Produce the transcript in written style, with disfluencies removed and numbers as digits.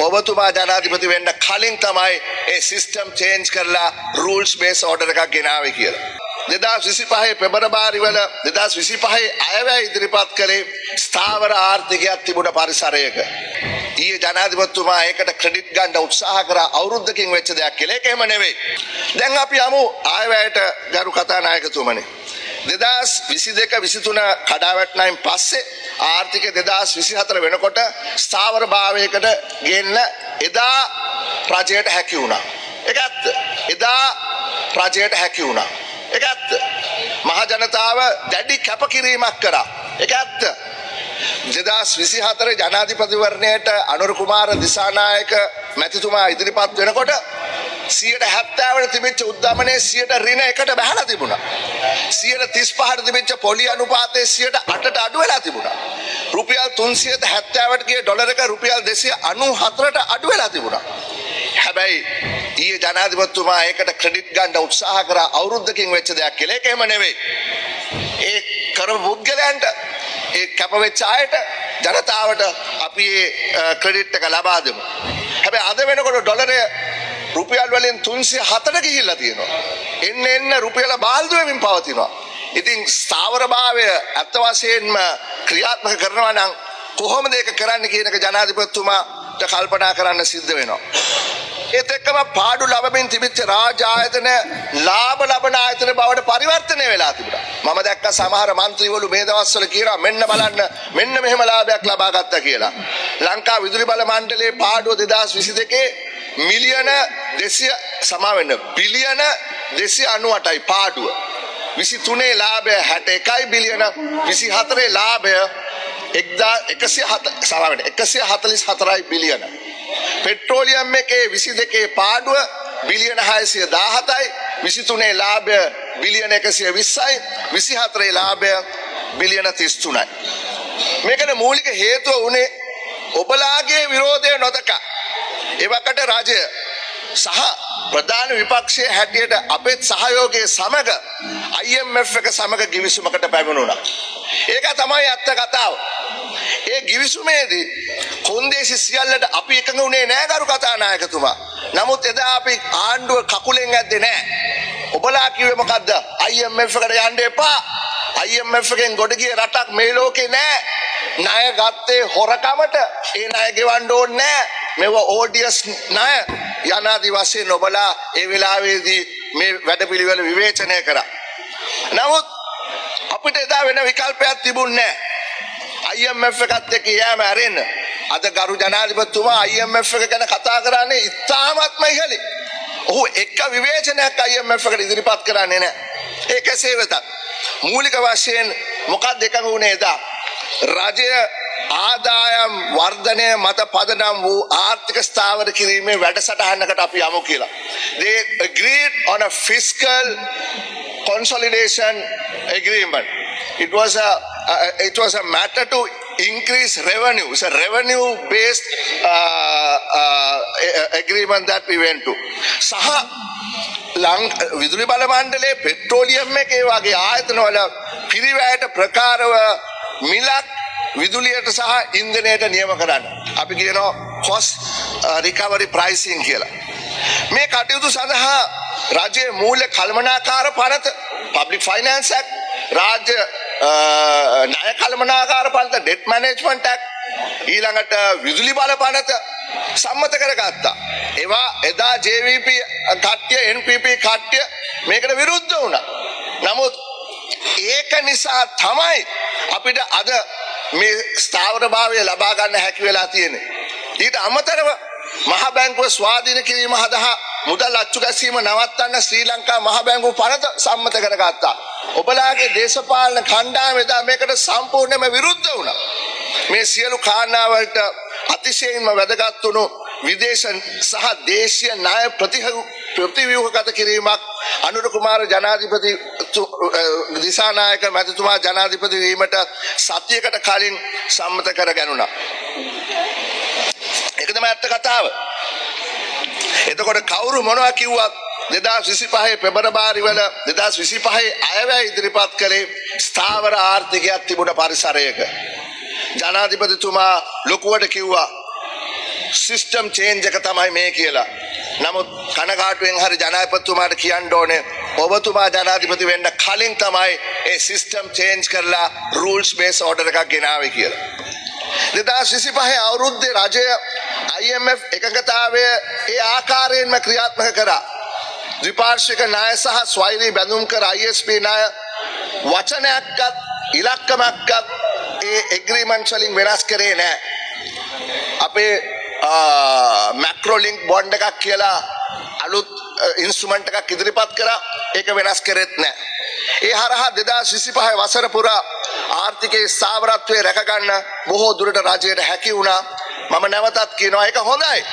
ඔබතුමා ජනාධිපති වෙන්න කලින් තමයි ඒ සිස්ටම් චේන්ජ් කරලා රූල්ස් බේස් ඕඩර් එකක් ගෙනාවේ කියලා. 2025 පෙබරවාරි වල 2025 අයවැය ඉදිරිපත් කළේ ස්ථාවර ආර්ථිකයක් තිබුණ පරිසරයක. ඊයේ ජනාධිපතිතුමා ඒකට ක්‍රෙඩිට් ගන්න උත්සාහ කරා අවුරුද්දකින් වෙච්ච දෙයක් කියලා. ඒක එහෙම නෙවෙයි. දැන් අපි යමු අයවැයට ගරු කතානායකතුමනි. 2022-23 කඩා වැටුණයින් පස්සේ ආර්ථික 2024 වෙනකොට ස්ථාවර භාවයකට ගෙන්න එදා රජයට හැකි වුණා. ඒක ඇත්ත. එදා රජයට හැකි වුණා. ඒක ඇත්ත. මහ ජනතාව දැඩි කැපකිරීමක් කරා. ඒක ඇත්ත. 2024 ජනාධිපතිවරණයට අනුර කුමාර දිසානායක මැතිතුමා ඉදිරිපත් වෙනකොට 70% තිබිච්ච උද්දමනයේ 100% බහලා තිබුණා. 35% තිබිච්ච පොලි අනුපාතයේ 8%ට අඩු වෙලා තිබුණා. රුපියල් 370ට ගිය ඩොලර් එක රුපියල් 294ට අඩු වෙලා තිබුණා. හැබැයි ඊයේ ජනාධිපතිතුමා ඒකට ක්‍රෙඩිට් ගන්න උත්සාහ කරා අවුරුද්දකින් වෙච්ච දෙයක් කියලා. ඒක එහෙම නෙවෙයි. ඒ කරපු පුද්ගලයන්ට ඒ කැපවෙච්ච අයට ජනතාවට අපි ඒ ක්‍රෙඩිට් එක ලබා දෙමු. හැබැයි අද වෙනකොට ඩොලරය රුපියල් වලින් 307ට ගිහිල්ලා තියෙනවා. එන්න රුපියල බාල්දු වෙමින් පවතිනවා. ඉතින් ස්ථාවරභාවය අත් වශයෙන්ම ක්‍රියාත්මක කරනවා නම් කොහොමද ඒක කරන්න කියන එක ජනාධිපතිතුමාට කල්පනා කරන්න සිද්ධ වෙනවා. ඒත් එක්කම පාඩු ලැබමින් තිබිච්ච රාජ්‍ය ආයතන ලාභ ලබන ආයතන බවට පරිවර්තනය වෙලා තිබුණා. මම දැක්ක සමහර മന്ത്രിවරු මේ දවස්වල කියනවා මෙන්න බලන්න මෙන්න මෙහෙම ලාභයක් ලබා ගත්තා කියලා. ලංකා විදුලි බල මණ්ඩලයේ පාඩුව 2022 මිලියන 200 සමා වෙන්න බිලියන 298යි පාඩුව. 23 ලාභය 61යි බිලියන 24 ලාභය 144යි බිලියන. පෙට්‍රෝලියම් එකේ 22 පාඩුව බිලියන 617යි 23 ලාභය බිලියන 120යි 24 ලාභය බිලියන 33යි. මේකට මූලික හේතුව උනේ ඔබලාගේ විරෝධය නොදකා එවකට රජය සහ ප්‍රධාන විපක්ෂයේ හැටියට අපේ සහයෝගයේ සමග IMF එක සමග ගිවිසුමකට පැමිණුණා. ඒක තමයි ඇත්ත කතාව. ඒ ගිවිසුමේදී කොන්දේසි සියල්ලට අපි එකඟ වුණේ නෑ ගරු කතානායකතුමා. නමුත් එදා අපි ආණ්ඩුව කකුලෙන් ඇද්දේ නෑ. ඔබලා කිව්වේ මොකද්ද? IMF එකට යන්න එපා. IMF එකෙන් ගොඩ ගිය රටක් මේ ලෝකේ නෑ. ණය ගත්තේ හොරකමට. ඒ ණය ගෙවන්න ඕනේ නෑ. මෙව ODS ණය යනාදී වශයෙන් ඔබලා ඒ වෙලාවේදී මේ වැඩපිළිවෙල විවේචනය කරා. නමුත් අපිට එදා වෙන විකල්පයක් තිබුණේ නැහැ. IMF එකත් එක්ක යෑම ඇරෙන්න. අද ගරු ජනාධිපතිතුමා IMF එක ගැන කතා කරන්නේ ඉතාමත්ම ඉහළින්. ඔහු එක විවේචනයක් IMF එකට ඉදිරිපත් කරන්නේ නැහැ. ඒක කෙසේ වෙතත් මූලික වශයෙන් මොකක්ද එකඟ වුණේ එදා? රජය ආදායම් වර්ධනය මත පදනම් වූ ආර්ථික ස්ථාවර කිරීමේ වැඩසටහනකට අපි යමු කියලා. They agreed on a fiscal consolidation agreement. It was a matter to increase revenue. It's a revenue based agreement that we went to. සහ විදුලි බල මණ්ඩලයේ පෙට්‍රෝලියම් එකේ වගේ ආයතන වල පිරිවැයට ප්‍රකාරව මිලක් විදුලියට සහ ඉන්ධනයට නියම කරන්න. අපි කියනවා cost recovery pricing කියලා. මේ කටයුතු සඳහා රජයේ මූල්‍ය කළමනාකාර පනත Public Finance Act, රාජ්‍ය ණය කළමනාකාර පනත Debt Management Act, ඊළඟට විදුලි බල පනත සම්මත කරගත්තා. ඒවා එදා JVP කට්ටිය NPP කට්ටිය මේකට විරුද්ධ වුණා. නමුත් ඒක නිසා තමයි අපිට අද මේ ස්ථාවරභාවය ලබා ගන්න හැකි වෙලා තියෙන්නේ. ඊට අමතරව මහ බැංකුව ස්වාධීන කිරීම හදහා මුදල් අච්චු ගැසීම නවත්තන්න ශ්‍රී ලංකා මහ බැංකුව පනත සම්මත කරගත්තා. ඔබලාගේ දේශපාලන කණ්ඩායම එදා මේකට සම්පූර්ණයෙන්ම විරුද්ධ වුණා. මේ සියලු කාරණාවලට අතිශයින්ම වැදගත් වුණු විදේශ සහ දේශීය ණය ප්‍රතිව්‍යුහගත කිරීමක් අනුර කුමාර ජනාධිපති දිසානායක මැතිතුමා ජනාධිපති වීමට සතියකට කලින් සම්මත කරගැනුණා. ඒක තමයි ඇත්ත කතාව. එතකොට කවුරු මොනවා කිව්වත් 2025 පෙබරවාරි වල 2025 අයවැය ඉදිරිපත් කළේ ස්ථාවර ආර්ථිකයක් තිබුණ පරිසරයක. ජනාධිපතිතුමා ලොකුවට කිව්වා සිස්ටම් චේන්ජ් එක තමයි මේ කියලා. නමුත් කනගාටුවෙන් හරි ජනාධිපතිතුමාට කියන්න ඕනේ ඔබතුමා ජනාධිපති වෙන්න කලින් තමයි ඒ සිස්ටම් චේන්ජ් කරලා රූල්ස් බේස් ඕඩර් එකක් ගෙනාවේ කියලා. 2025 අවුරුද්දේ රජය IMF එකඟතාවය ඒ ආකාරයෙන්ම ක්‍රියාත්මක කරා. ද්විපාර්ශ්වික ණය සහ ස්වෛරී බැඳුම් කර ISP ණය වචනයක්වත් ඉලක්කමක්වත් ඒ එග්‍රීමන්ට්ස් වලින් වෙනස් කරේ නැහැ. අපේ මැක්‍රෝලින්ක් බොන්ඩ් එකක් කියලා අලුත් ඉන්ස්ට්‍රුමන්ට් එකක් ඉදිරිපත් කරා. ඒක වෙනස් කරෙත් නැහැ. ඒ හරහා 2025 වසර පුරා ආර්ථිකයේ ස්ථාවරත්වය රැකගන්න බොහෝ දුරට රජයට හැකි වුණා. මම නැවතත් කියනවා ඒක හොඳයි.